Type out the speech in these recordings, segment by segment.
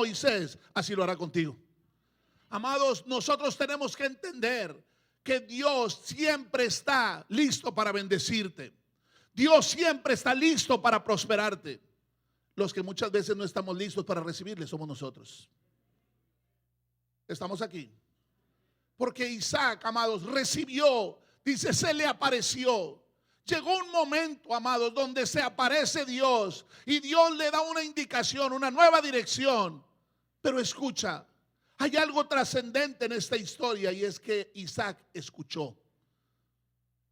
Moisés, así lo hará contigo. Amados, nosotros tenemos que entender que Dios siempre está listo para bendecirte. Dios siempre está listo para prosperarte. Los que muchas veces no estamos listos para recibirle somos nosotros. Estamos aquí. Porque Isaac, amados, recibió, dice, se le apareció. Llegó un momento, amados, donde se aparece Dios y Dios le da una indicación, una nueva dirección. Pero escucha, hay algo trascendente en esta historia, y es que Isaac escuchó.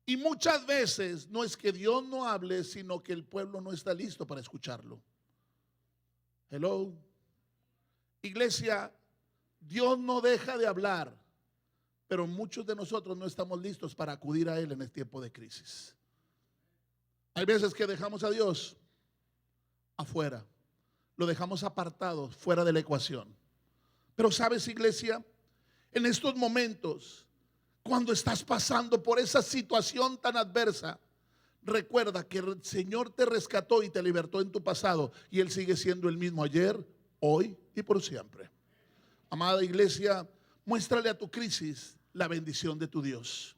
Y muchas veces no es que Dios no hable, sino que el pueblo no está listo para escucharlo. Hello. Iglesia, Dios no deja de hablar, pero muchos de nosotros no estamos listos para acudir a Él en el tiempo de crisis. Hay veces que dejamos a Dios afuera, lo dejamos apartado, fuera de la ecuación. Pero sabes, iglesia, en estos momentos, cuando estás pasando por esa situación tan adversa, recuerda que el Señor te rescató y te libertó en tu pasado, y Él sigue siendo el mismo ayer, hoy y por siempre. Amada iglesia, muéstrale a tu crisis la bendición de tu Dios.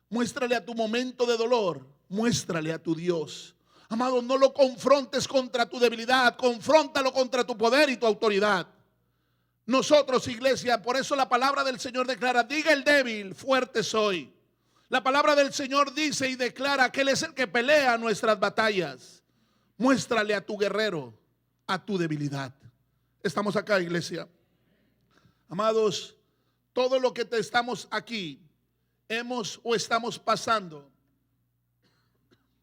Muéstrale a tu momento de dolor, muéstrale a tu Dios. Amado, no lo confrontes contra tu debilidad, confróntalo contra tu poder y tu autoridad. Nosotros, iglesia, por eso la palabra del Señor declara: diga el débil, fuerte soy. La palabra del Señor dice y declara que Él es el que pelea nuestras batallas. Muéstrale a tu guerrero, a tu debilidad. Estamos acá, iglesia. Amados, todo lo que te estamos aquí, hemos o estamos pasando,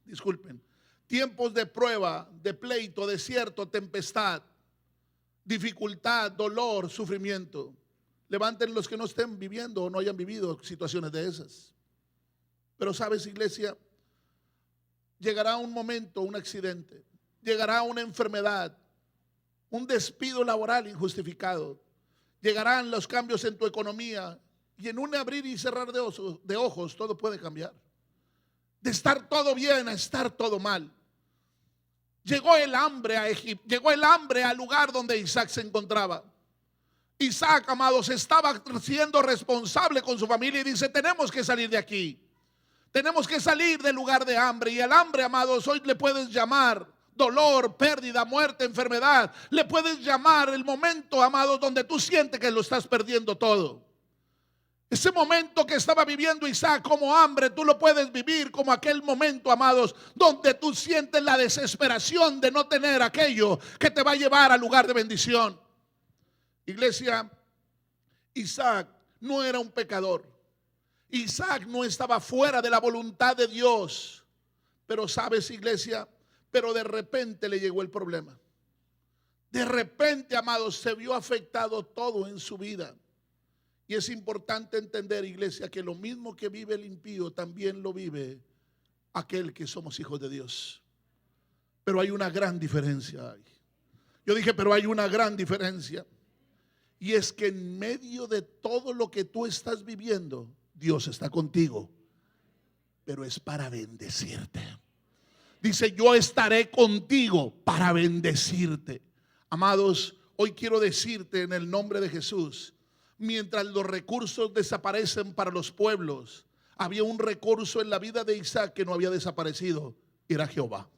disculpen, tiempos de prueba, de pleito, desierto, tempestad, dificultad, dolor, sufrimiento. Levanten los que no estén viviendo o no hayan vivido situaciones de esas. Pero sabes, iglesia, llegará un momento, un accidente, llegará una enfermedad, un despido laboral injustificado, llegarán los cambios en tu economía, y en un abrir y cerrar de ojos todo puede cambiar. De estar todo bien a estar todo mal. Llegó el hambre a Egipto, llegó el hambre al lugar donde Isaac se encontraba. Isaac, amados, estaba siendo responsable con su familia y dice: tenemos que salir de aquí. Tenemos que salir del lugar de hambre. Y el hambre, amados, hoy le puedes llamar dolor, pérdida, muerte, enfermedad. Le puedes llamar el momento, amados, donde tú sientes que lo estás perdiendo todo. Ese momento que estaba viviendo Isaac como hambre, tú lo puedes vivir como aquel momento, amados, donde tú sientes la desesperación de no tener aquello que te va a llevar al lugar de bendición. Iglesia, Isaac no era un pecador. Isaac no estaba fuera de la voluntad de Dios. Pero sabes, iglesia, pero de repente le llegó el problema. De repente, amados, se vio afectado todo en su vida. Y es importante entender, iglesia, que lo mismo que vive el impío también lo vive aquel que somos hijos de Dios. Pero hay una gran diferencia. Yo dije, pero hay una gran diferencia. Y es que en medio de todo lo que tú estás viviendo, Dios está contigo, pero es para bendecirte. Dice: yo estaré contigo para bendecirte. Amados, hoy quiero decirte en el nombre de Jesús: mientras los recursos desaparecen para los pueblos, había un recurso en la vida de Isaac que no había desaparecido, y era Jehová.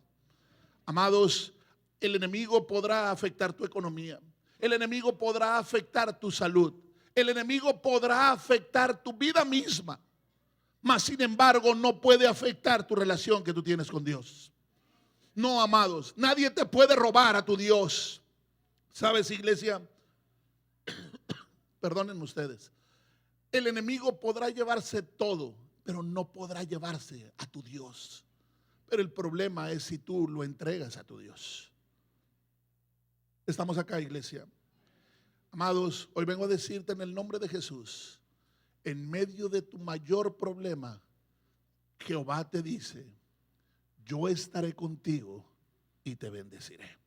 Amados, el enemigo podrá afectar tu economía, el enemigo podrá afectar tu salud, el enemigo podrá afectar tu vida misma, mas sin embargo no puede afectar tu relación que tú tienes con Dios. No, amados, nadie te puede robar a tu Dios. ¿Sabes, iglesia? Perdónenme ustedes. El enemigo podrá llevarse todo, pero no podrá llevarse a tu Dios. Pero el problema es si tú lo entregas a tu Dios. Estamos acá, iglesia. Amados, hoy vengo a decirte en el nombre de Jesús: en medio de tu mayor problema, Jehová te dice: yo estaré contigo y te bendeciré.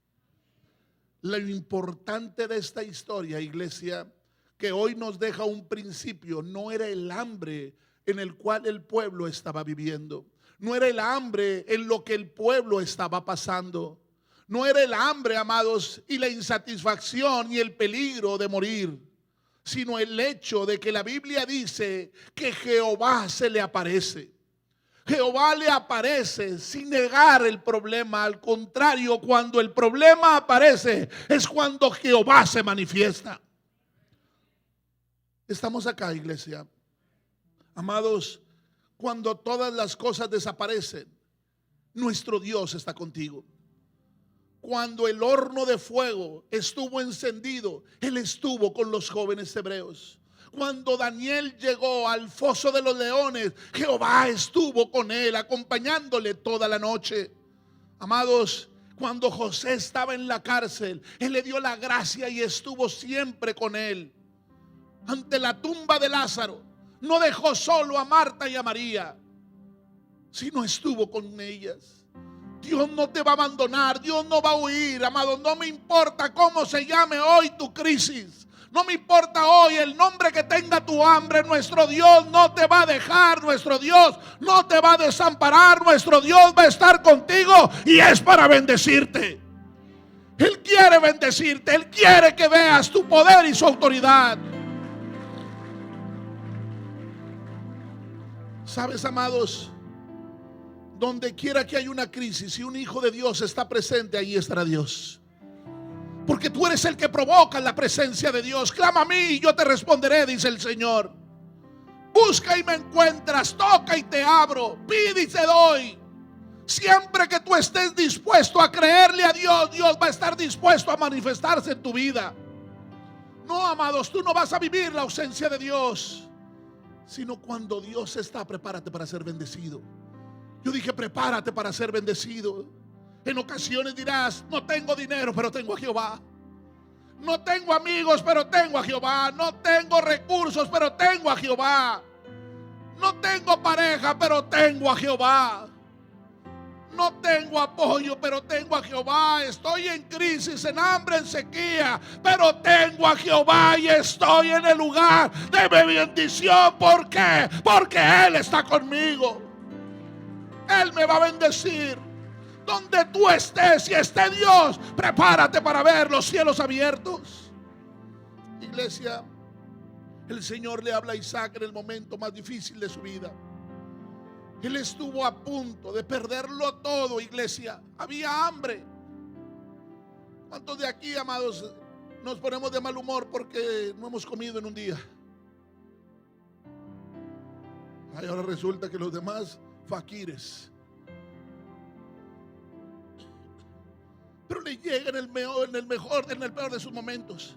Lo importante de esta historia, iglesia, que hoy nos deja un principio, no era el hambre en el cual el pueblo estaba viviendo, no era el hambre en lo que el pueblo estaba pasando, no era el hambre, amados, y la insatisfacción y el peligro de morir, sino el hecho de que la Biblia dice que Jehová se le aparece. Jehová le aparece sin negar el problema. Al contrario, cuando el problema aparece es cuando Jehová se manifiesta. Estamos acá, iglesia. Amados, cuando todas las cosas desaparecen, nuestro Dios está contigo. Cuando el horno de fuego estuvo encendido, Él estuvo con los jóvenes hebreos. Cuando Daniel llegó al foso de los leones, Jehová estuvo con él, acompañándole toda la noche. Amados, cuando José estaba en la cárcel, Él le dio la gracia y estuvo siempre con él. Ante la tumba de Lázaro, no dejó solo a Marta y a María, sino estuvo con ellas. Dios no te va a abandonar, Dios no va a huir, amado. No me importa cómo se llame hoy tu crisis, no me importa hoy el nombre que tenga tu hambre. Nuestro Dios no te va a dejar, nuestro Dios no te va a desamparar, nuestro Dios va a estar contigo y es para bendecirte. Él quiere bendecirte, Él quiere que veas tu poder y su autoridad. ¿Sabes, amados? Donde quiera que haya una crisis, si un hijo de Dios está presente, ahí estará Dios. Porque tú eres el que provoca la presencia de Dios. Clama a mí y yo te responderé, dice el Señor. Busca y me encuentras, toca y te abro, pide y te doy. Siempre que tú estés dispuesto a creerle a Dios, Dios va a estar dispuesto a manifestarse en tu vida. No, amados, tú no vas a vivir la ausencia de Dios, sino cuando Dios está. Prepárate para ser bendecido. Yo dije, prepárate para ser bendecido. En ocasiones dirás, no tengo dinero, pero tengo a Jehová. No tengo amigos, pero tengo a Jehová. No tengo recursos, pero tengo a Jehová. No tengo pareja, pero tengo a Jehová. No tengo apoyo, pero tengo a Jehová. Estoy en crisis, en hambre, en sequía, pero tengo a Jehová y estoy en el lugar de mi bendición. ¿Por qué? Porque Él está conmigo. Él me va a bendecir. Donde tú estés y esté Dios, prepárate para ver los cielos abiertos. Iglesia, el Señor le habla a Isaac en el momento más difícil de su vida. Él estuvo a punto de perderlo todo, iglesia. Había hambre. ¿Cuántos de aquí, amados, nos ponemos de mal humor porque no hemos comido en un día? Ay, ahora resulta que los demás faquires. Pero le llega en el peor de sus momentos.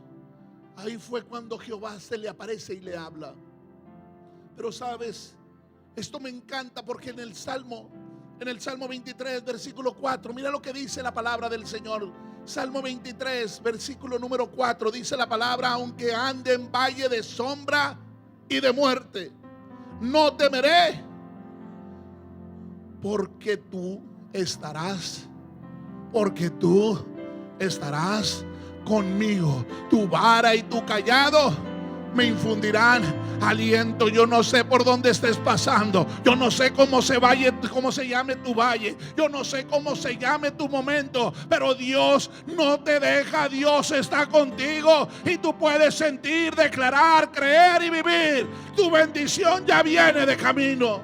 Ahí fue cuando Jehová se le aparece y le habla. Pero sabes, esto me encanta porque en el Salmo 23, versículo 4, mira lo que dice la palabra del Señor. Salmo 23, versículo número 4, dice la palabra: aunque ande en valle de sombra y de muerte, no temeré, porque tú estarás conmigo. Tu vara y tu cayado me infundirán aliento. Yo no sé por dónde estés pasando. Yo no sé cómo se llame tu valle. Yo no sé cómo se llame tu momento. Pero Dios no te deja. Dios está contigo. Y tú puedes sentir, declarar, creer y vivir. Tu bendición ya viene de camino.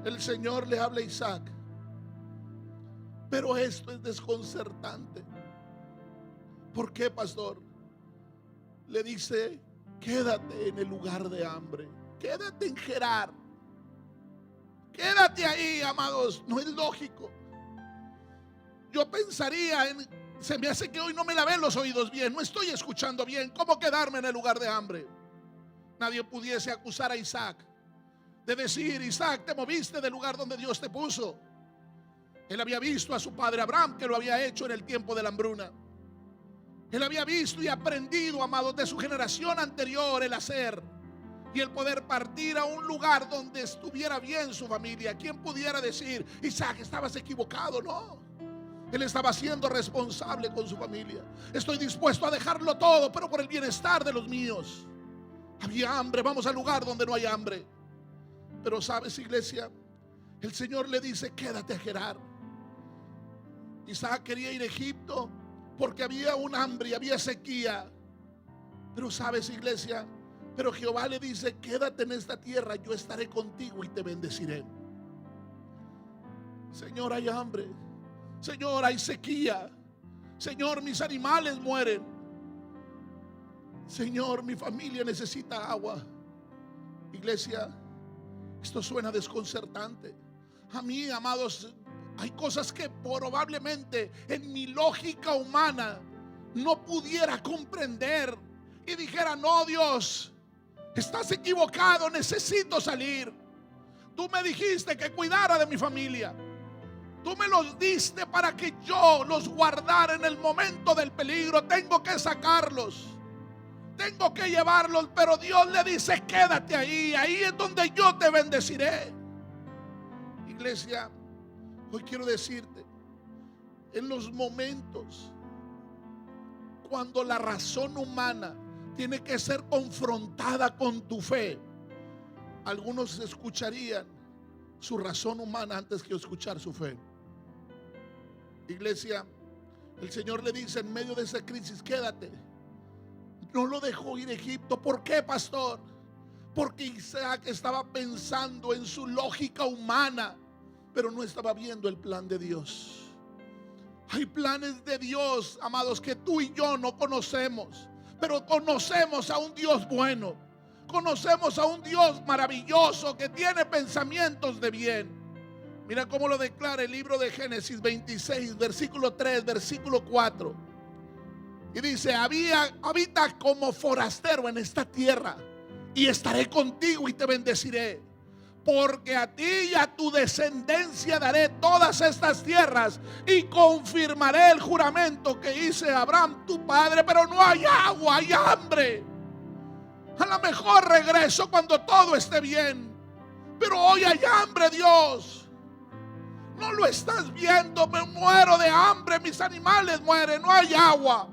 El Señor le habla a Isaac. Pero esto es desconcertante. ¿Por qué, pastor? Le dice: quédate en el lugar de hambre. Quédate en Gerar. Quédate ahí, amados. No es lógico. Yo pensaría se me hace que hoy no me lavé los oídos bien. No estoy escuchando bien. ¿Cómo quedarme en el lugar de hambre? Nadie pudiese acusar a Isaac de decir: Isaac, te moviste del lugar donde Dios te puso. Él había visto a su padre Abraham, que lo había hecho en el tiempo de la hambruna. Él había visto y aprendido, amados, de su generación anterior el hacer y el poder partir a un lugar donde estuviera bien su familia. ¿Quién pudiera decir: Isaac, estabas equivocado? No, él estaba siendo responsable con su familia. Estoy dispuesto a dejarlo todo, pero por el bienestar de los míos. Había hambre, vamos al lugar donde no hay hambre. Pero sabes, iglesia, el Señor le dice: quédate a Gerar. Isaac quería ir a Egipto porque había un hambre y había sequía. Pero sabes, iglesia, pero Jehová le dice: quédate en esta tierra, yo estaré contigo y te bendeciré. Señor, hay hambre. Señor, hay sequía. Señor, mis animales mueren. Señor, mi familia necesita agua. Iglesia, esto suena desconcertante. A mí, amados, hay cosas que probablemente en mi lógica humana no pudiera comprender y dijera: no, Dios, estás equivocado, necesito salir. Tú me dijiste que cuidara de mi familia. Tú me los diste para que yo los guardara en el momento del peligro. Tengo que sacarlos, tengo que llevarlos. Pero Dios le dice: quédate ahí, ahí es donde yo te bendeciré. Iglesia, hoy quiero decirte, en los momentos cuando la razón humana tiene que ser confrontada con tu fe, algunos escucharían su razón humana antes que escuchar su fe. Iglesia, el Señor le dice en medio de esa crisis: quédate. No lo dejó ir a Egipto. ¿Por qué, pastor? Porque Isaac estaba pensando en su lógica humana, pero no estaba viendo el plan de Dios. Hay planes de Dios, amados, que tú y yo no conocemos, pero conocemos a un Dios bueno. Conocemos a un Dios maravilloso que tiene pensamientos de bien. Mira cómo lo declara el libro de Génesis 26, versículo 3, versículo 4. Y dice: habita como forastero en esta tierra, y estaré contigo y te bendeciré. Porque a ti y a tu descendencia daré todas estas tierras, y confirmaré el juramento que hice a Abraham tu padre. Pero no hay agua, hay hambre. A lo mejor regreso cuando todo esté bien, pero hoy hay hambre, Dios. No lo estás viendo, me muero de hambre, mis animales mueren, no hay agua.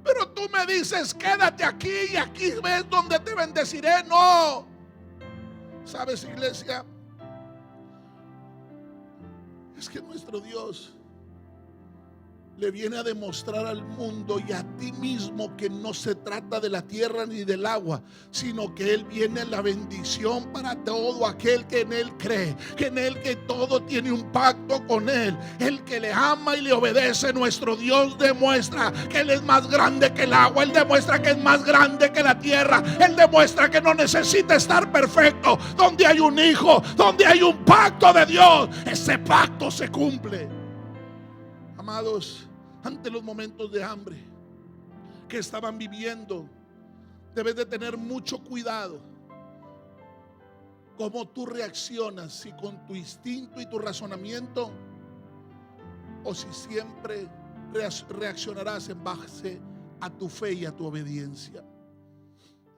Pero tú me dices: quédate aquí, y aquí ves donde te bendeciré. No. ¿Sabes, iglesia? Es que nuestro Dios le viene a demostrar al mundo y a ti mismo que no se trata de la tierra ni del agua, sino que Él viene la bendición para todo aquel que en Él cree, que en Él que todo tiene un pacto con Él. El que le ama y le obedece, nuestro Dios demuestra que Él es más grande que el agua. Él demuestra que es más grande que la tierra. Él demuestra que no necesita estar perfecto. Donde hay un hijo, donde hay un pacto de Dios, ese pacto se cumple. Amados, ante los momentos de hambre que estaban viviendo, debes de tener mucho cuidado cómo tú reaccionas, si con tu instinto y tu razonamiento, o si siempre reaccionarás en base a tu fe y a tu obediencia.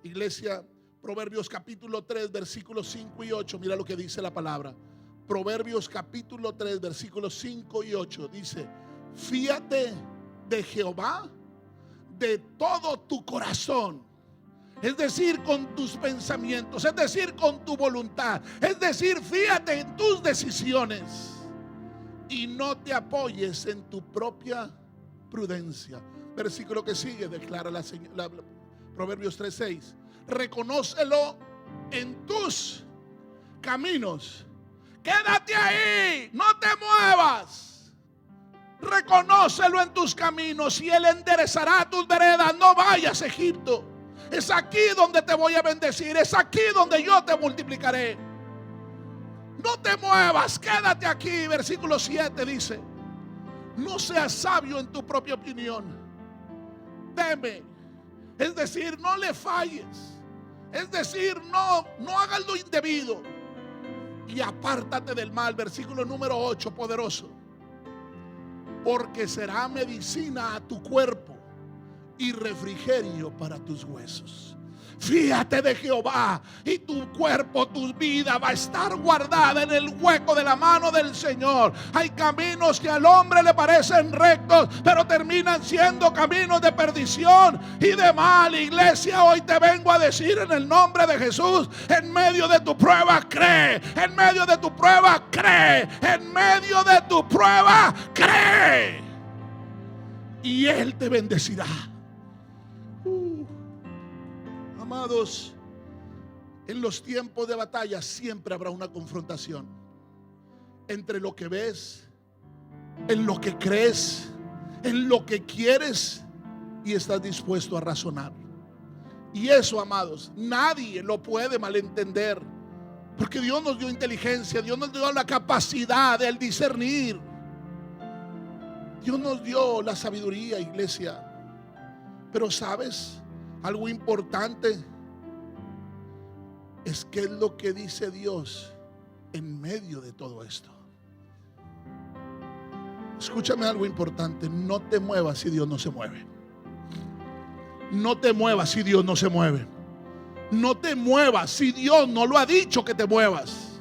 Iglesia, Proverbios capítulo 3, versículos 5 y 8, mira lo que dice la palabra. Proverbios capítulo 3, versículos 5 y 8 dice: fíate de Jehová de todo tu corazón, es decir, con tus pensamientos, es decir, con tu voluntad, es decir, fíate en tus decisiones y no te apoyes en tu propia prudencia. Versículo que sigue declara Proverbios 3:6: reconócelo en tus caminos. Quédate ahí, no te muevas. Reconócelo en tus caminos y Él enderezará tus veredas. No vayas a Egipto. Es aquí donde te voy a bendecir. Es aquí donde yo te multiplicaré. No te muevas, quédate aquí. Versículo 7 dice: no seas sabio en tu propia opinión. Teme, es decir, no le falles. Es decir, no hagas lo indebido. Y apártate del mal. Versículo número 8, poderoso: porque será medicina a tu cuerpo y refrigerio para tus huesos. Fíjate de Jehová y tu cuerpo, tu vida va a estar guardada en el hueco de la mano del Señor. Hay caminos que al hombre le parecen rectos, pero terminan siendo caminos de perdición y de mal. Iglesia, hoy te vengo a decir en el nombre de Jesús: en medio de tu prueba, cree. En medio de tu prueba, cree. En medio de tu prueba, cree. Y Él te bendecirá. Amados, en los tiempos de batalla siempre habrá una confrontación entre lo que ves, en lo que crees, en lo que quieres y estás dispuesto a razonar. Y eso, amados, nadie lo puede malentender, porque Dios nos dio inteligencia, Dios nos dio la capacidad de discernir, Dios nos dio la sabiduría, iglesia. Pero ¿sabes? Algo importante es qué es lo que dice Dios en medio de todo esto. Escúchame algo importante: no te muevas si Dios no se mueve. No te muevas si Dios no se mueve. No te muevas si Dios no lo ha dicho que te muevas.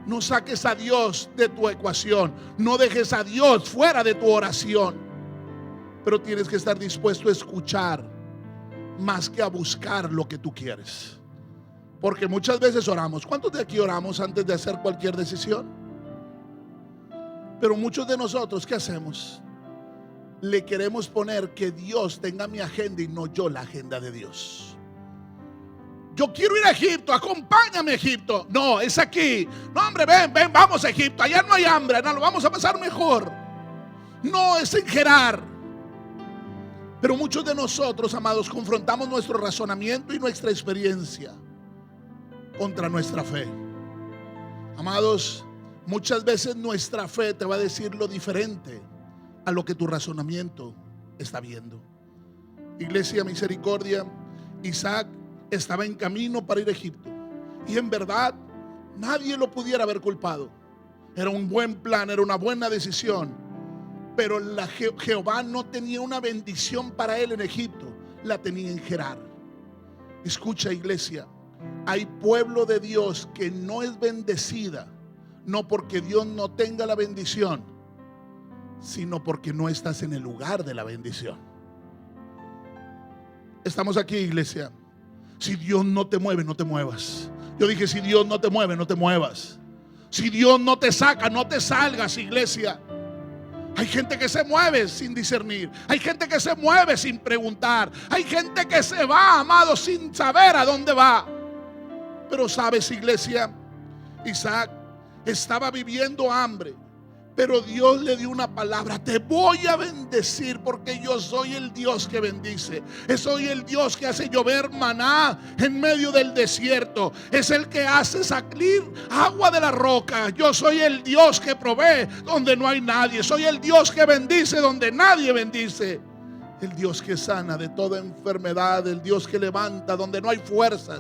No saques a Dios de tu ecuación. No dejes a Dios fuera de tu oración. Pero tienes que estar dispuesto a escuchar más que a buscar lo que tú quieres. Porque muchas veces oramos. ¿Cuántos de aquí oramos antes de hacer cualquier decisión? Pero muchos de nosotros, ¿qué hacemos? Le queremos poner que Dios tenga mi agenda y no yo la agenda de Dios. Yo quiero ir a Egipto, acompáñame a Egipto. No, es aquí. No, hombre, ven, vamos a Egipto. Allá no hay hambre, no, lo vamos a pasar mejor. No, es en Gerar. Pero muchos de nosotros, amados, confrontamos nuestro razonamiento y nuestra experiencia contra nuestra fe. Amados, muchas veces nuestra fe te va a decir lo diferente a lo que tu razonamiento está viendo. Iglesia, misericordia, Isaac estaba en camino para ir a Egipto, y en verdad nadie lo pudiera haber culpado. Era un buen plan, era una buena decisión. Pero Jehová no tenía una bendición para él en Egipto, la tenía en Gerar. Escucha, iglesia, hay pueblo de Dios que no es bendecida, no porque Dios no tenga la bendición, sino porque no estás en el lugar de la bendición. Estamos aquí, iglesia. Si Dios no te mueve, no te muevas. Yo dije, si Dios no te mueve, no te muevas. Si Dios no te saca, no te salgas, iglesia. Hay gente que se mueve sin discernir. Hay gente que se mueve sin preguntar. Hay gente que se va, amado, sin saber a dónde va. Pero sabes, iglesia, Isaac estaba viviendo hambre, pero Dios le dio una palabra: te voy a bendecir porque yo soy el Dios que bendice. Soy el Dios que hace llover maná en medio del desierto. Es el que hace salir agua de la roca. Yo soy el Dios que provee donde no hay nadie. Soy el Dios que bendice donde nadie bendice. El Dios que sana de toda enfermedad. El Dios que levanta donde no hay fuerzas.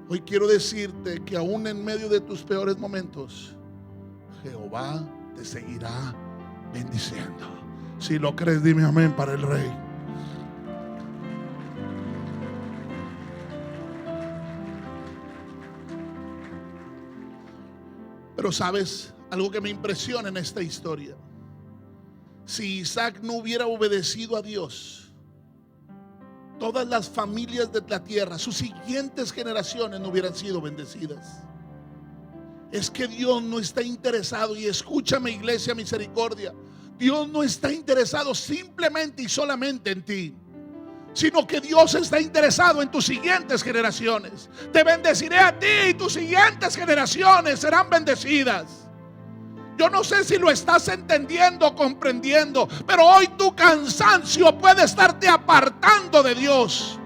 Hoy quiero decirte que aún en medio de tus peores momentos, Jehová te seguirá bendiciendo. Si lo crees, dime amén para el Rey. Pero sabes, algo que me impresiona en esta historia: si Isaac no hubiera obedecido a Dios, todas las familias de la tierra, sus siguientes generaciones, no hubieran sido bendecidas. Es que Dios no está interesado, y escúchame, iglesia, misericordia, Dios no está interesado simplemente y solamente en ti, sino que Dios está interesado en tus siguientes generaciones. Te bendeciré a ti y tus siguientes generaciones serán bendecidas. Yo no sé si lo estás entendiendo o comprendiendo, pero hoy tu cansancio puede estarte apartando de Dios.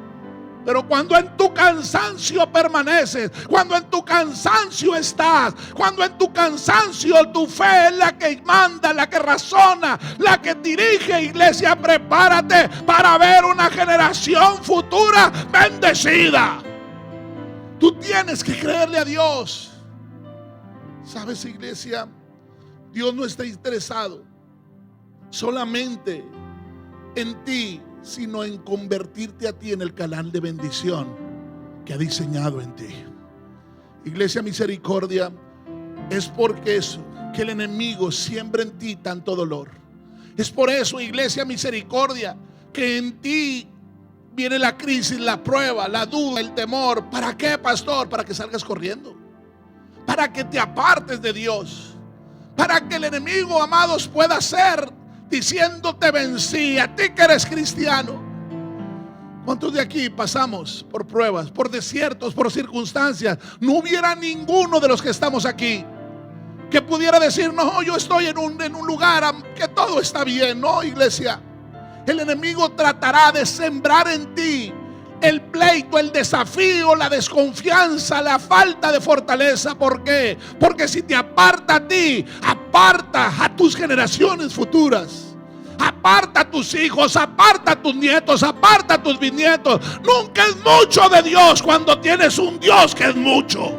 Pero cuando en tu cansancio permaneces, cuando en tu cansancio estás, cuando en tu cansancio tu fe es la que manda, la que razona, la que dirige, iglesia, prepárate para ver una generación futura bendecida. Tú tienes que creerle a Dios. ¿Sabes, iglesia? Dios no está interesado solamente en ti sino en convertirte a ti en el canal de bendición que ha diseñado en ti. Iglesia Misericordia, es porque eso que el enemigo siembra en ti tanto dolor. Es por eso, Iglesia Misericordia, que en ti viene la crisis, la prueba, la duda, el temor. ¿Para qué, pastor? Para que salgas corriendo, para que te apartes de Dios, para que el enemigo, amados, pueda ser diciéndote vencí, a ti que eres cristiano. ¿Cuántos de aquí pasamos por pruebas, por desiertos, por circunstancias? No hubiera ninguno de los que estamos aquí que pudiera decir, no, yo estoy en un lugar que todo está bien. No, iglesia, el enemigo tratará de sembrar en ti el pleito, el desafío, la desconfianza, la falta de fortaleza. ¿Por qué? Porque si te aparta a ti, aparta a tus generaciones futuras. Aparta a tus hijos, aparta a tus nietos, aparta a tus bisnietos. Nunca es mucho de Dios cuando tienes un Dios que es mucho.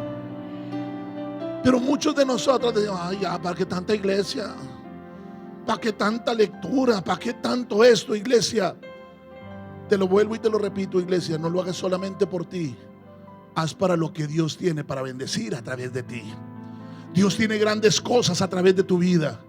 Pero muchos de nosotros decimos, ay, ya, ¿para qué tanta iglesia? ¿Para qué tanta lectura? ¿Para qué tanto esto, iglesia? Te lo vuelvo y te lo repito, iglesia, no lo hagas solamente por ti. Haz para lo que Dios tiene para bendecir a través de ti. Dios tiene grandes cosas a través de tu vida.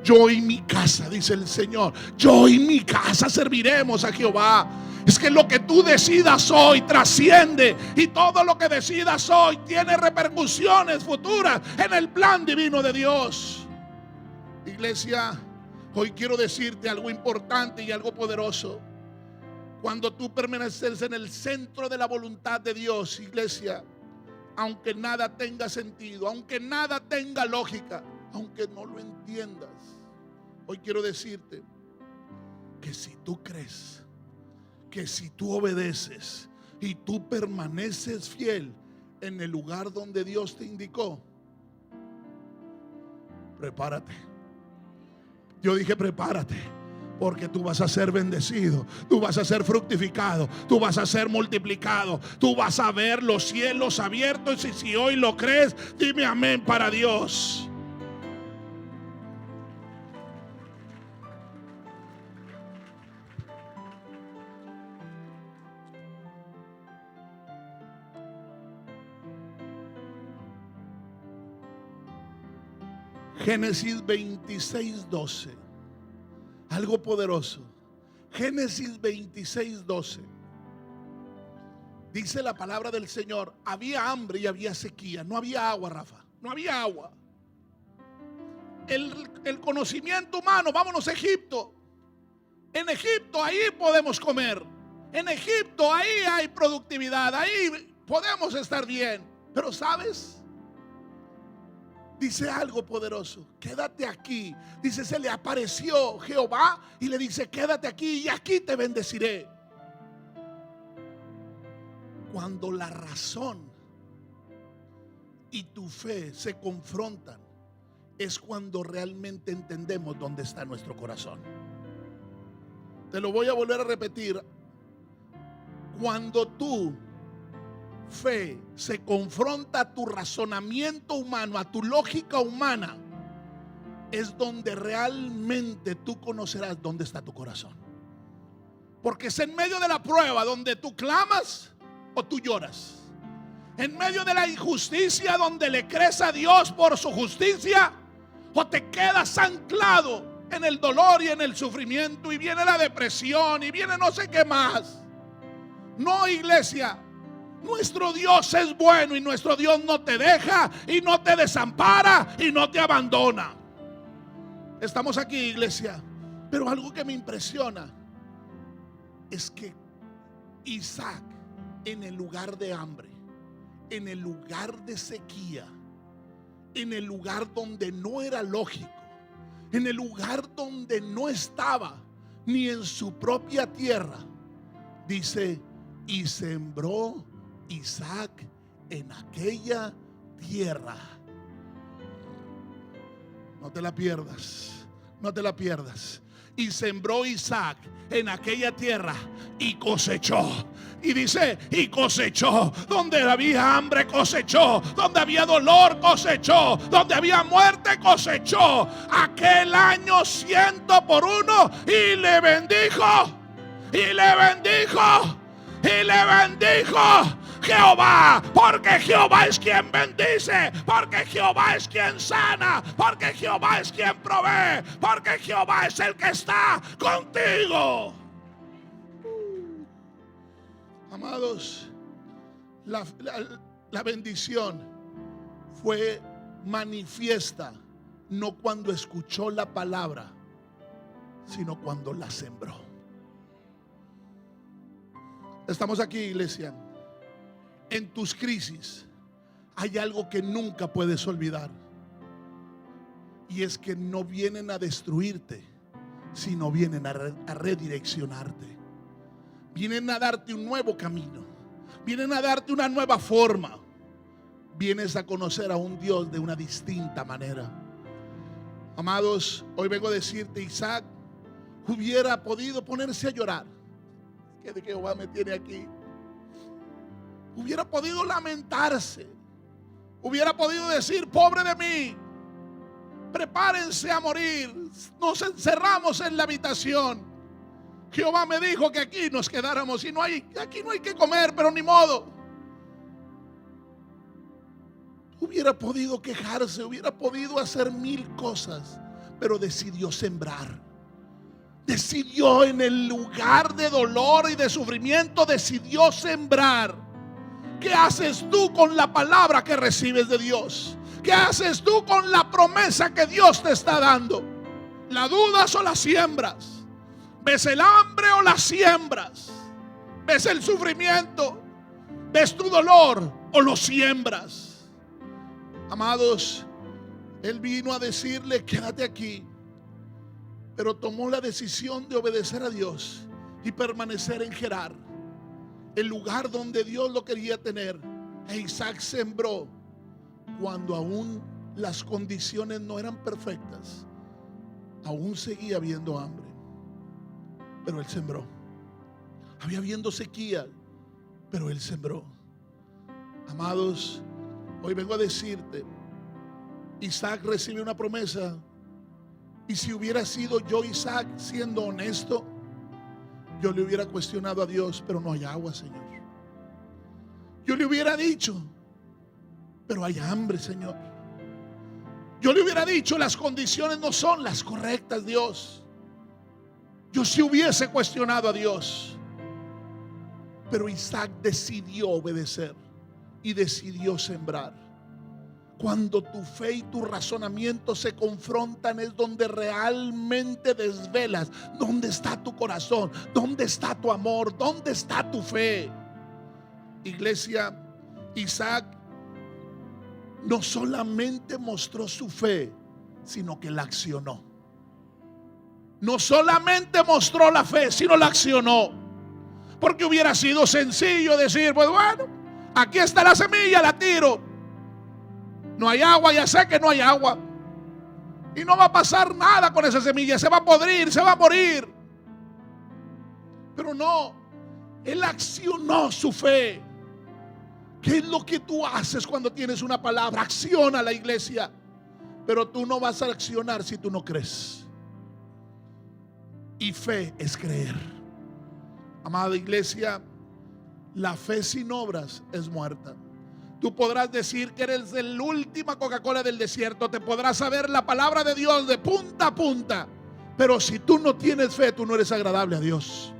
Yo y mi casa, dice el Señor, yo y mi casa serviremos a Jehová. Es que lo que tú decidas hoy trasciende, y todo lo que decidas hoy tiene repercusiones futuras en el plan divino de Dios. Iglesia, hoy quiero decirte algo importante y algo poderoso. Cuando tú permaneces en el centro de la voluntad de Dios, iglesia, aunque nada tenga sentido, aunque nada tenga lógica, aunque no lo entiendas, hoy quiero decirte que si tú crees, que si tú obedeces y tú permaneces fiel en el lugar donde Dios te indicó, prepárate. Yo dije prepárate, porque tú vas a ser bendecido, tú vas a ser fructificado, tú vas a ser multiplicado, tú vas a ver los cielos abiertos. Y si hoy lo crees, dime amén para Dios. Génesis 26:12. Algo poderoso. Génesis 26:12. Dice la palabra del Señor: había hambre y había sequía. No había agua, Rafa. No había agua. El conocimiento humano, vámonos a Egipto. En Egipto, ahí podemos comer. En Egipto, ahí hay productividad. Ahí podemos estar bien. Pero ¿sabes? Dice algo poderoso: quédate aquí. Dice, se le apareció Jehová y le dice, quédate aquí y aquí te bendeciré. Cuando la razón y tu fe se confrontan, es cuando realmente entendemos dónde está nuestro corazón. Te lo voy a volver a repetir. Cuando tu fe se confronta a tu razonamiento humano, a tu lógica humana, es donde realmente tú conocerás dónde está tu corazón. Porque es en medio de la prueba donde tú clamas o tú lloras. En medio de la injusticia donde le crees a Dios por su justicia, o te quedas anclado en el dolor y en el sufrimiento, y viene la depresión y viene no sé qué más. No, iglesia, nuestro Dios es bueno y nuestro Dios no te deja y no te desampara y no te abandona. Estamos aquí, iglesia, pero algo que me impresiona es que Isaac, en el lugar de hambre, en el lugar de sequía, en el lugar donde no era lógico, en el lugar donde no estaba ni en su propia tierra, dice, y sembró Isaac en aquella tierra. No te la pierdas, no te la pierdas. Y sembró Isaac en aquella tierra y cosechó. Y dice, y cosechó. Donde había hambre cosechó. Donde había dolor cosechó. Donde había muerte cosechó. Aquel año 100 por 1 y le bendijo. Y le bendijo. Y le bendijo Jehová, porque Jehová es quien bendice, porque Jehová es quien sana, porque Jehová es quien provee, porque Jehová es el que está contigo. Amados, la bendición fue manifiesta no cuando escuchó la palabra, sino cuando la sembró. Estamos aquí, iglesia. En tus crisis hay algo que nunca puedes olvidar, y es que no vienen a destruirte, sino vienen a redireccionarte. Vienen a darte un nuevo camino, vienen a darte una nueva forma. Vienes a conocer a un Dios de una distinta manera. Amados, hoy vengo a decirte, Isaac hubiera podido ponerse a llorar. Que de Jehová me tiene aquí. Hubiera podido lamentarse, hubiera podido decir: pobre de mí, prepárense a morir, nos encerramos en la habitación. Jehová me dijo que aquí nos quedáramos y aquí no hay que comer, pero ni modo. Hubiera podido quejarse, hubiera podido hacer mil cosas, pero decidió sembrar. Decidió, en el lugar de dolor y de sufrimiento, decidió sembrar. ¿Qué haces tú con la palabra que recibes de Dios? ¿Qué haces tú con la promesa que Dios te está dando? ¿La dudas o la siembras? ¿Ves el hambre o la siembras? ¿Ves el sufrimiento? ¿Ves tu dolor o lo siembras? Amados, él vino a decirle: quédate aquí. Pero tomó la decisión de obedecer a Dios y permanecer en Gerar, el lugar donde Dios lo quería tener. E Isaac sembró cuando aún las condiciones no eran perfectas. Aún seguía habiendo hambre, pero él sembró. Había habiendo sequía, pero él sembró. Amados, hoy vengo a decirte: Isaac recibe una promesa. Y si hubiera sido yo, Isaac, siendo honesto, yo le hubiera cuestionado a Dios: pero no hay agua, Señor. Yo le hubiera dicho: pero hay hambre, Señor. Yo le hubiera dicho: las condiciones no son las correctas, Dios. Yo sí hubiese cuestionado a Dios. Pero Isaac decidió obedecer y decidió sembrar. Cuando tu fe y tu razonamiento se confrontan, es donde realmente desvelas dónde está tu corazón, dónde está tu amor, dónde está tu fe. Iglesia, Isaac no solamente mostró su fe, sino que la accionó. No solamente mostró la fe, sino la accionó. Porque hubiera sido sencillo decir: pues bueno, aquí está la semilla, la tiro. No hay agua, ya sé que no hay agua. Y no va a pasar nada con esa semilla, se va a podrir, se va a morir. Pero no, él accionó su fe. ¿Qué es lo que tú haces cuando tienes una palabra? Acciona, la iglesia. Pero tú no vas a accionar si tú no crees. Y fe es creer. Amada iglesia, la fe sin obras es muerta. Tú podrás decir que eres la última Coca-Cola del desierto, te podrás saber la palabra de Dios de punta a punta, pero si tú no tienes fe, tú no eres agradable a Dios.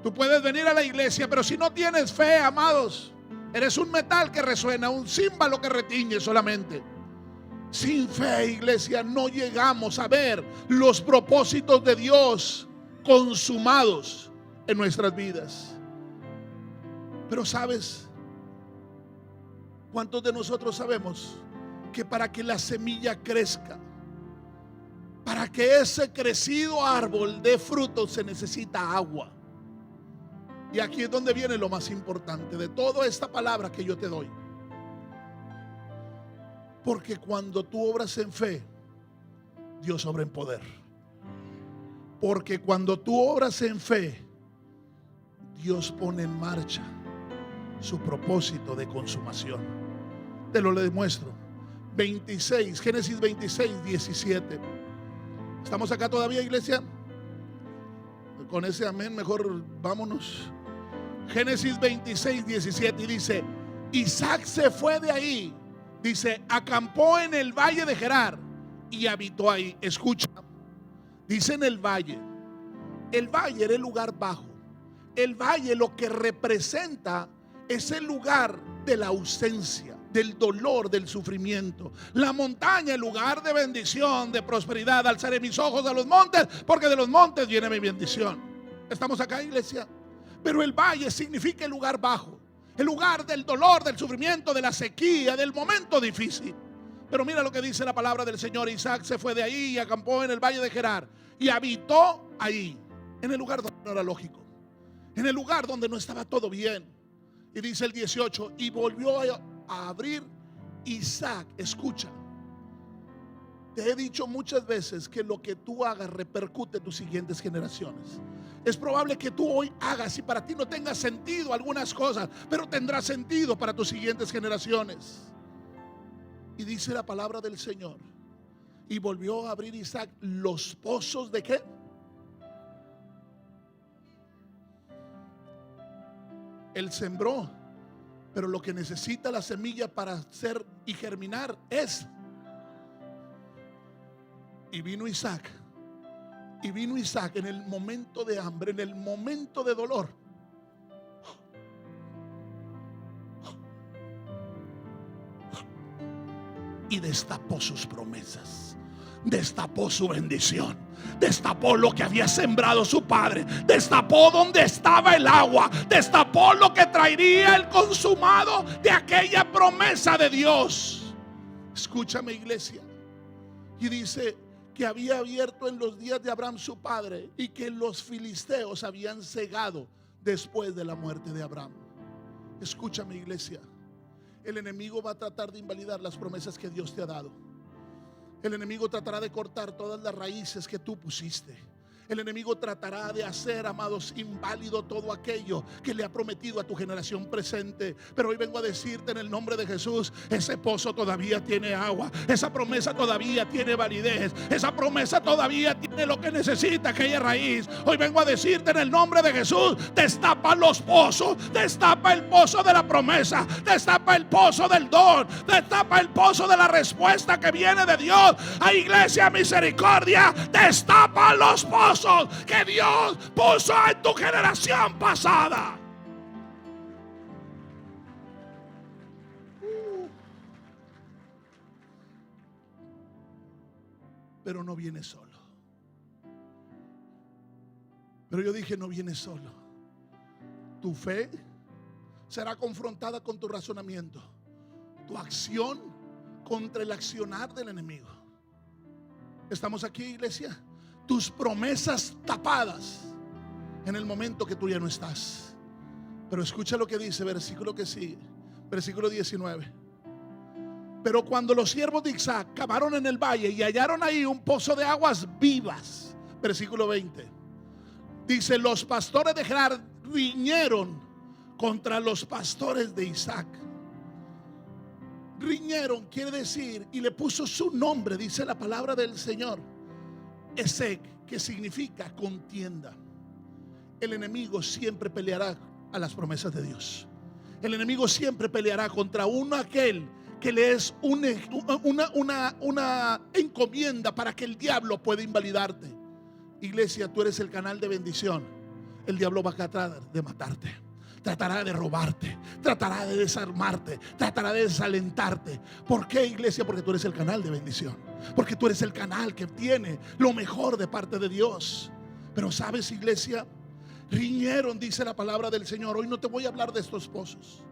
Tú puedes venir a la iglesia, pero si no tienes fe, amados, eres un metal que resuena, un címbalo que retiñe solamente. Sin fe, iglesia, no llegamos a ver los propósitos de Dios consumados en nuestras vidas. Pero ¿sabes? ¿Cuántos de nosotros sabemos que para que la semilla crezca, para que ese crecido árbol dé fruto, se necesita agua? Y aquí es donde viene lo más importante de toda esta palabra que yo te doy. Porque cuando tú obras en fe, Dios obra en poder. Porque cuando tú obras en fe, Dios pone en marcha su propósito de consumación. Te lo demuestro. Génesis 26, 17. ¿Estamos acá todavía, iglesia? Con ese amén mejor vámonos. Génesis 26, 17 y dice: Isaac se fue de ahí, dice, acampó en el valle de Gerar y habitó ahí. Escucha, dice en el valle. El valle era el lugar bajo. El valle lo que representa es el lugar de la ausencia, del dolor, del sufrimiento. La montaña, el lugar de bendición, de prosperidad. Alzaré mis ojos a los montes, porque de los montes viene mi bendición. ¿Estamos acá, iglesia? Pero el valle significa el lugar bajo, el lugar del dolor, del sufrimiento, de la sequía, del momento difícil. Pero mira lo que dice la palabra del Señor. Isaac se fue de ahí y acampó en el valle de Gerar y habitó ahí, en el lugar donde no era lógico, en el lugar donde no estaba todo bien. Y dice el 18: y volvió a abrir Isaac. Escucha, te he dicho muchas veces que lo que tú hagas repercute en tus siguientes generaciones. Es probable que tú hoy hagas y para ti no tenga sentido algunas cosas, pero tendrá sentido para tus siguientes generaciones. Y dice la palabra del Señor: y volvió a abrir Isaac los pozos de ¿qué? Él sembró, pero lo que necesita la semilla para hacer y germinar es. Y vino Isaac en el momento de hambre, en el momento de dolor. Y destapó sus promesas, destapó su bendición, destapó lo que había sembrado su padre, destapó donde estaba el agua, destapó lo que traería el consumado de aquella promesa de Dios. Escúchame, iglesia. Y dice que había abierto en los días de Abraham su padre y que los filisteos habían cegado después de la muerte de Abraham. Escúchame, iglesia. El enemigo va a tratar de invalidar las promesas que Dios te ha dado. El enemigo tratará de cortar todas las raíces que tú pusiste. El enemigo tratará de hacer, amados, inválido todo aquello que le ha prometido a tu generación presente. Pero hoy vengo a decirte en el nombre de Jesús: ese pozo todavía tiene agua, esa promesa todavía tiene validez, esa promesa todavía tiene lo que necesita aquella raíz. Hoy vengo a decirte en el nombre de Jesús: destapa los pozos, destapa el pozo de la promesa, destapa el pozo del don, destapa el pozo de la respuesta que viene de Dios. A Iglesia Misericordia, destapa los pozos que Dios puso en tu generación pasada. Pero no viene solo. Pero yo dije: no viene solo. Tu fe será confrontada con tu razonamiento, tu acción contra el accionar del enemigo. ¿Estamos aquí, iglesia? Tus promesas tapadas en el momento que tú ya no estás. Pero escucha lo que dice, versículo que sigue, versículo 19. Pero cuando los siervos de Isaac cavaron en el valle y hallaron ahí un pozo de aguas vivas, versículo 20, dice: los pastores de Gerar riñeron contra los pastores de Isaac. Riñeron quiere decir, y le puso su nombre, dice la palabra del Señor, Esec, que significa contienda. El enemigo siempre peleará a las promesas de Dios. El enemigo siempre peleará contra aquel que le es una encomienda para que el diablo pueda invalidarte. Iglesia, tú eres el canal de bendición. El diablo va a tratar de matarte, tratará de robarte, tratará de desarmarte, tratará de desalentarte. ¿Por qué, iglesia? Porque tú eres el canal de bendición, porque tú eres el canal que tiene lo mejor de parte de Dios. Pero sabes, iglesia, riñeron, dice la palabra del Señor. Hoy no te voy a hablar de estos pozos.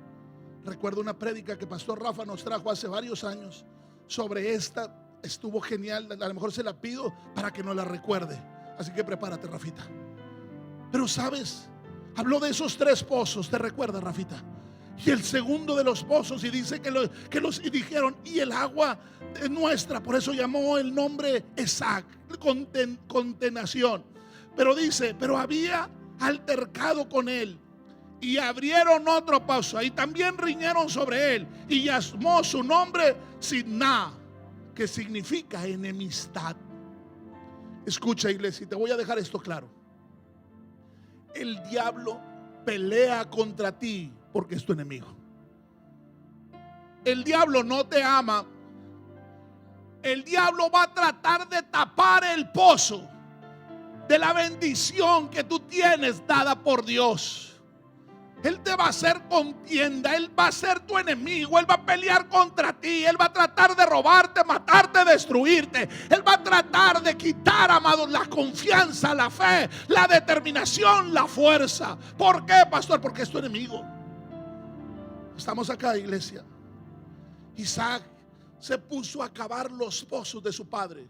Recuerdo una prédica que Pastor Rafa nos trajo hace varios años sobre esta. Estuvo genial. A lo mejor se la pido para que no la recuerde. Así que prepárate, Rafita. Pero sabes, habló de esos 3 pozos, ¿te recuerdas, Rafita? Y el segundo de los pozos, y dice y dijeron: y el agua es nuestra. Por eso llamó el nombre Esec, condenación. Pero dice: pero había altercado con él y abrieron otro pozo, y también riñeron sobre él, y llamó su nombre Sidná, que significa enemistad. Escucha, iglesia, y te voy a dejar esto claro. El diablo pelea contra ti porque es tu enemigo. El diablo no te ama. El diablo va a tratar de tapar el pozo de la bendición que tú tienes dada por Dios. Él te va a hacer contienda, Él va a ser tu enemigo, Él va a pelear contra ti, Él va a tratar de robarte, matarte, destruirte. Él va a tratar de quitar, amados, la confianza, la fe, la determinación, la fuerza. ¿Por qué, pastor? Porque es tu enemigo. Estamos acá, iglesia. Isaac se puso a cavar los pozos de su padre,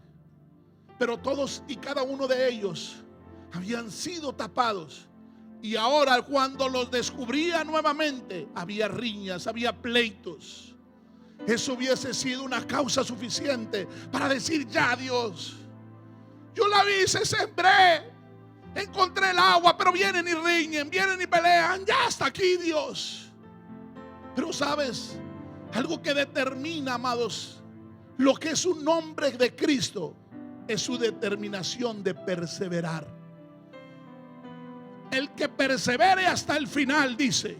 pero todos y cada uno de ellos habían sido tapados. Y ahora, cuando los descubría nuevamente, había riñas, había pleitos. Eso hubiese sido una causa suficiente para decir: ya, Dios, yo la vi, se sembré, encontré el agua, pero vienen y riñen, vienen y pelean. Ya, hasta aquí, Dios. Pero sabes, algo que determina, amados, lo que es un hombre de Cristo es su determinación de perseverar. El que persevere hasta el final, dice,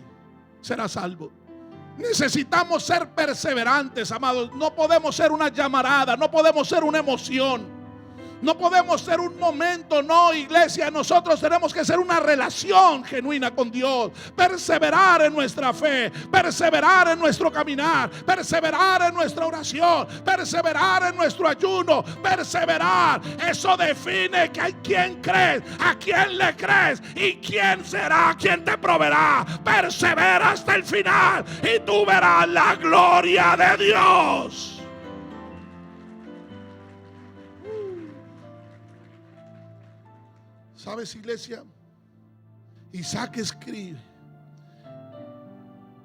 será salvo. Necesitamos ser perseverantes, amados. No podemos ser una llamarada, no podemos ser una emoción, no podemos ser un momento. No, iglesia, nosotros tenemos que ser una relación genuina con Dios. Perseverar en nuestra fe, perseverar en nuestro caminar, perseverar en nuestra oración, perseverar en nuestro ayuno. Perseverar, eso define que hay quien crees, a quién le crees y quién será quien te proveerá. Persevera hasta el final y tú verás la gloria de Dios. ¿Sabes, iglesia? Isaac escribe,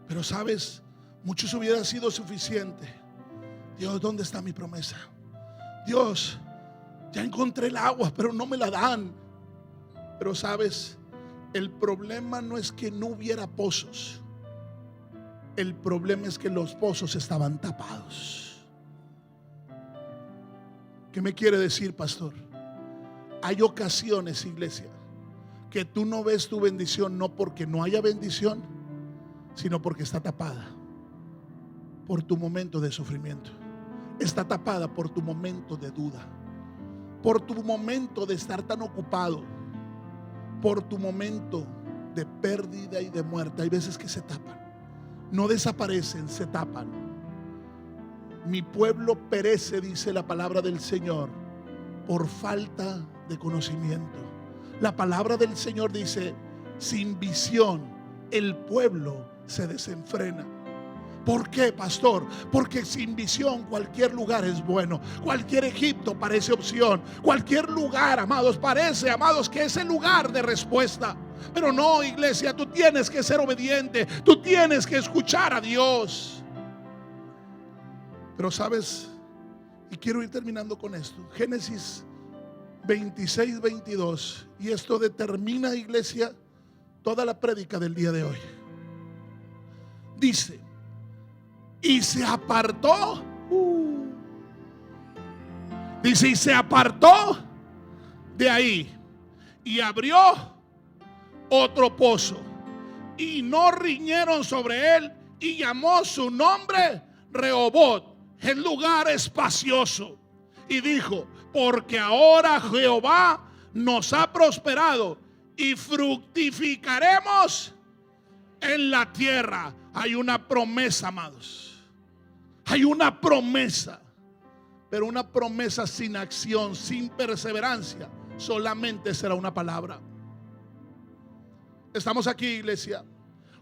pero sabes, muchos hubiera sido suficiente. Dios, ¿dónde está mi promesa? Dios, ya encontré el agua, pero no me la dan. Pero sabes, el problema no es que no hubiera pozos. El problema es que los pozos estaban tapados. ¿Qué me quiere decir, pastor? Hay ocasiones, iglesia, que tú no ves tu bendición no porque no haya bendición, sino porque está tapada por tu momento de sufrimiento. Está tapada por tu momento de duda, por tu momento de estar tan ocupado, por tu momento de pérdida y de muerte. Hay veces que se tapan, no desaparecen, se tapan. Mi pueblo perece, dice la palabra del Señor, por falta de conocimiento. La palabra del Señor dice: sin visión el pueblo se desenfrena. ¿Por qué, pastor? Porque sin visión cualquier lugar es bueno. Cualquier Egipto parece opción. Cualquier lugar, amados, parece, amados, que es el lugar de respuesta. Pero no, iglesia, tú tienes que ser obediente. Tú tienes que escuchar a Dios. Pero sabes, y quiero ir terminando con esto, Génesis 26, 22. Y esto determina, iglesia, toda la prédica del día de hoy. Dice: y se apartó. Dice: y se apartó de ahí y abrió otro pozo, y no riñeron sobre él, y llamó su nombre Rehobot, el lugar espacioso. Y dijo: porque ahora Jehová nos ha prosperado y fructificaremos en la tierra. Hay una promesa, amados. Hay una promesa, pero una promesa sin acción, sin perseverancia, solamente será una palabra. Estamos aquí, iglesia.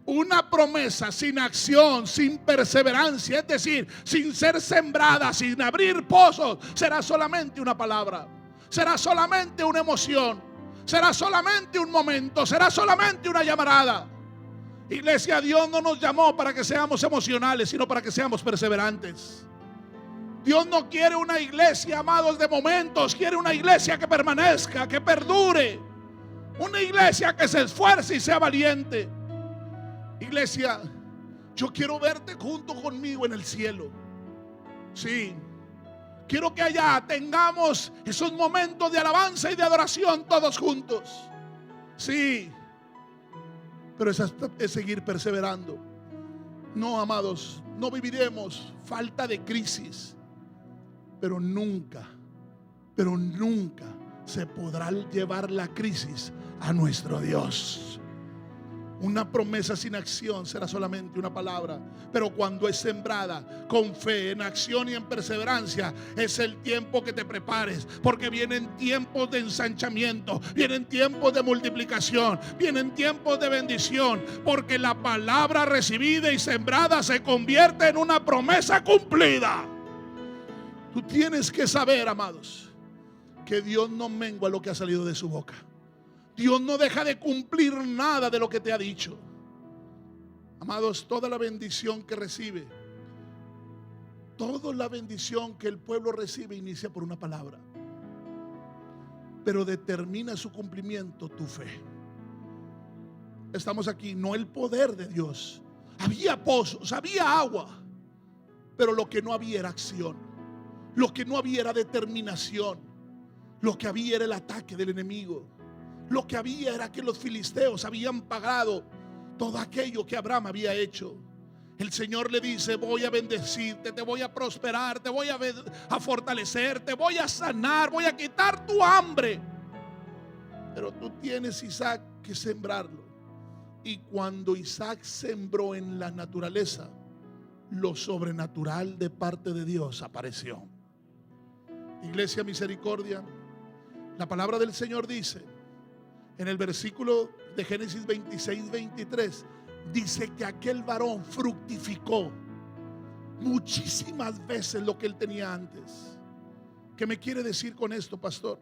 Una promesa sin acción, sin perseverancia, es decir, sin ser sembrada, sin abrir pozos, será solamente una palabra, será solamente una emoción, será solamente un momento, será solamente una llamarada. Iglesia, Dios no nos llamó para que seamos emocionales, sino para que seamos perseverantes. Dios no quiere una iglesia, amados, de momentos. Quiere una iglesia que permanezca, que perdure. Una iglesia que se esfuerce y sea valiente. Iglesia, yo quiero verte junto conmigo en el cielo. Sí, quiero que allá tengamos esos momentos de alabanza y de adoración todos juntos. Sí, pero es seguir perseverando. No, amados, no viviremos falta de crisis, pero nunca se podrá llevar la crisis a nuestro Dios. Una promesa sin acción será solamente una palabra, pero cuando es sembrada con fe, en acción y en perseverancia, es el tiempo que te prepares, porque vienen tiempos de ensanchamiento, vienen tiempos de multiplicación, vienen tiempos de bendición, porque la palabra recibida y sembrada se convierte en una promesa cumplida. Tú tienes que saber, amados, que Dios no mengua lo que ha salido de su boca. Dios no deja de cumplir nada de lo que te ha dicho. Amados, toda la bendición que recibe, toda la bendición que el pueblo recibe inicia por una palabra, pero determina su cumplimiento tu fe. Estamos aquí, no el poder de Dios. Había pozos, había agua, pero lo que no había era acción, lo que no había era determinación, lo que había era el ataque del enemigo. Lo que había era que los filisteos habían pagado todo aquello que Abraham había hecho. El Señor le dice: voy a bendecirte, te voy a prosperar, te voy a fortalecer, te voy a sanar, voy a quitar tu hambre. Pero tú tienes, Isaac, que sembrarlo. Y cuando Isaac sembró en la naturaleza, lo sobrenatural de parte de Dios apareció. Iglesia Misericordia, la palabra del Señor dice en el versículo de Génesis 26-23, dice que aquel varón fructificó muchísimas veces lo que él tenía antes. ¿Qué me quiere decir con esto, pastor?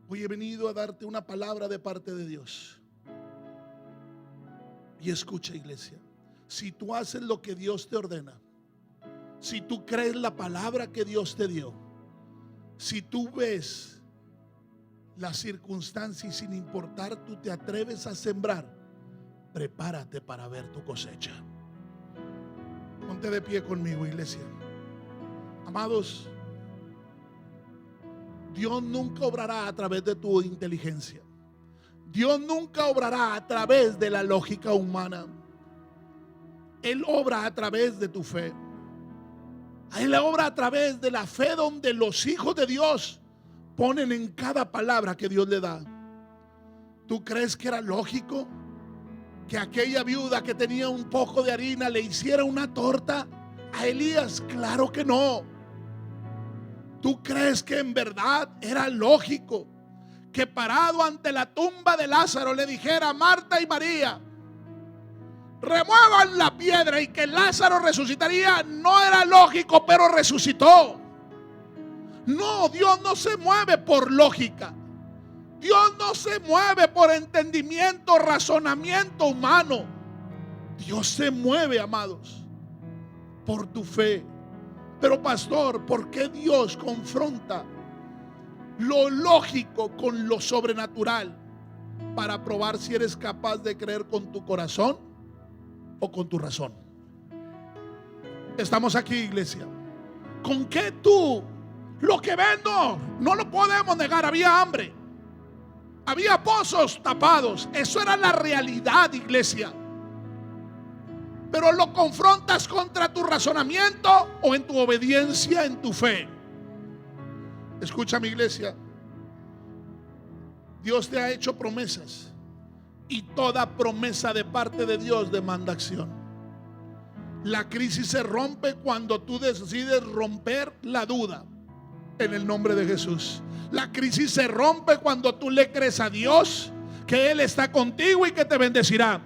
Hoy he venido a darte una palabra de parte de Dios. Y escucha, iglesia, si tú haces lo que Dios te ordena, si tú crees la palabra que Dios te dio, si tú ves las circunstancias y sin importar tú te atreves a sembrar, prepárate para ver tu cosecha. Ponte de pie conmigo, iglesia. Amados, Dios nunca obrará a través de tu inteligencia. Dios nunca obrará a través de la lógica humana. Él obra a través de tu fe. Él obra a través de la fe, donde los hijos de Dios ponen en cada palabra que Dios le da. ¿Tú crees que era lógico que aquella viuda que tenía un poco de harina le hiciera una torta a Elías? Claro que no. ¿Tú crees que en verdad era lógico que parado ante la tumba de Lázaro le dijera a Marta y María: remuevan la piedra y que Lázaro resucitaría? No era lógico, pero resucitó. No, Dios no se mueve por lógica. Dios no se mueve por entendimiento, razonamiento humano. Dios se mueve, amados, por tu fe. Pero pastor, ¿por qué Dios confronta lo lógico con lo sobrenatural? Para probar si eres capaz de creer con tu corazón o con tu razón. Estamos aquí, iglesia. ¿Con qué tú? Lo que ven no lo podemos negar. Había hambre, había pozos tapados. Eso era la realidad, iglesia. Pero lo confrontas contra tu razonamiento o en tu obediencia, en tu fe. Escucha, mi iglesia. Dios te ha hecho promesas, y toda promesa de parte de Dios demanda acción. La crisis se rompe cuando tú decides romper la duda. En el nombre de Jesús. La crisis se rompe cuando tú le crees a Dios que Él está contigo y que te bendecirá.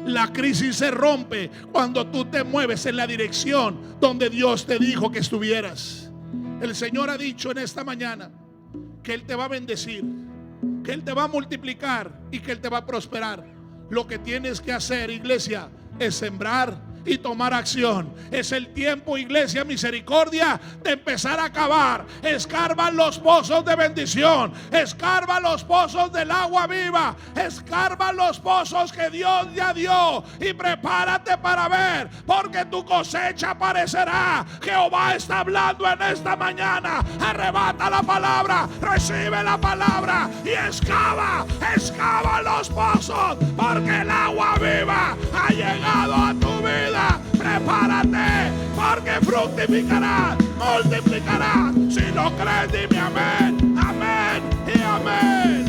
La crisis se rompe cuando tú te mueves en la dirección donde Dios te dijo que estuvieras. El Señor ha dicho en esta mañana que Él te va a bendecir, que Él te va a multiplicar y que Él te va a prosperar. Lo que tienes que hacer, iglesia, es sembrar y tomar acción. Es el tiempo, Iglesia Misericordia, de empezar a cavar. Escarba los pozos de bendición, escarba los pozos del agua viva, escarba los pozos que Dios ya dio, y prepárate para ver, porque tu cosecha aparecerá. Jehová está hablando en esta mañana. Arrebata la palabra, recibe la palabra y escava los pozos, porque el agua viva ha llegado a tu vida. Prepárate, porque fructificará, multiplicará. Si lo crees, dime amén, amén y amén.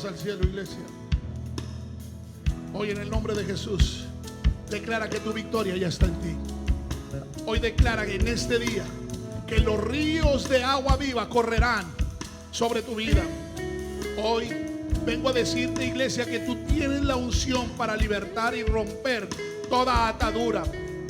Al cielo, iglesia. Hoy en el nombre de Jesús declara que tu victoria ya está en ti. Hoy declara que en este día que los ríos de agua viva correrán sobre tu vida. Hoy vengo a decirte, iglesia, que tú tienes la unción para libertar y romper toda atadura.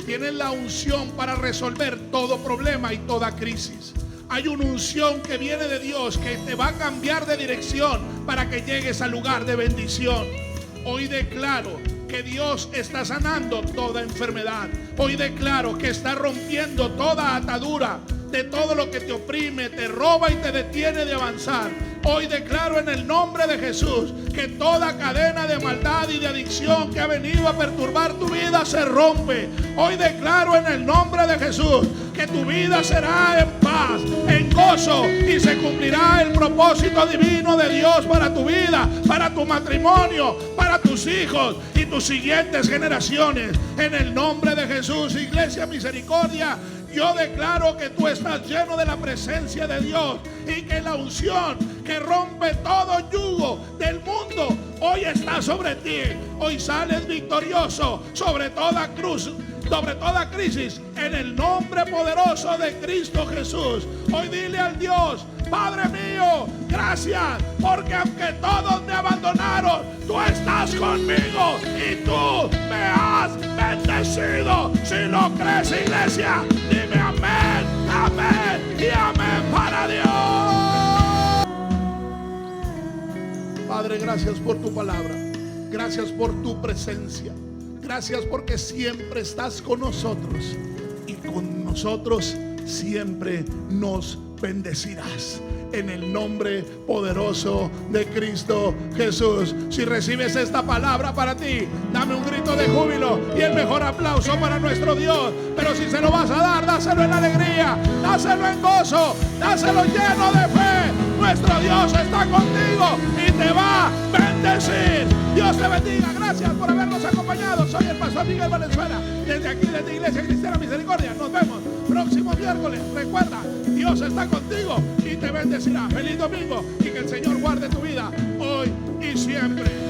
Tienes la unción para resolver todo problema y toda crisis. Hay una unción que viene de Dios que te va a cambiar de dirección para que llegues al lugar de bendición. Hoy declaro que Dios está sanando toda enfermedad. Hoy declaro que está rompiendo toda atadura de todo lo que te oprime, te roba y te detiene de avanzar. Hoy declaro en el nombre de Jesús que toda cadena de maldad y de adicción que ha venido a perturbar tu vida se rompe. Hoy declaro en el nombre de Jesús que tu vida será en paz, en gozo, y se cumplirá el propósito divino de Dios para tu vida, para tu matrimonio, para tus hijos y tus siguientes generaciones. En el nombre de Jesús, Iglesia Misericordia, yo declaro que tú estás lleno de la presencia de Dios y que la unción que rompe todo yugo del mundo hoy está sobre ti. Hoy sales victorioso sobre toda cruz, sobre toda crisis, en el nombre poderoso de Cristo Jesús. Hoy dile al Dios: Padre mío, gracias, porque aunque todos me abandonaron, tú estás conmigo y tú me has bendecido. Si lo crees, iglesia, dime amén, amén y amén para Dios. Padre, gracias por tu palabra, gracias por tu presencia, gracias porque siempre estás con nosotros y con nosotros siempre nos bendecirás. En el nombre poderoso de Cristo Jesús. Si recibes esta palabra para ti, dame un grito de júbilo y el mejor aplauso para nuestro Dios. Pero si se lo vas a dar, dáselo en alegría, dáselo en gozo, dáselo lleno de fe. Nuestro Dios está contigo y te va a bendecir. Dios te bendiga. Gracias por habernos acompañado. Soy el pastor Miguel Valenzuela, desde aquí, desde Iglesia Cristiana Misericordia. Nos vemos próximo miércoles. Recuerda, Dios está contigo y te bendecirá. Feliz domingo y que el Señor guarde tu vida hoy y siempre.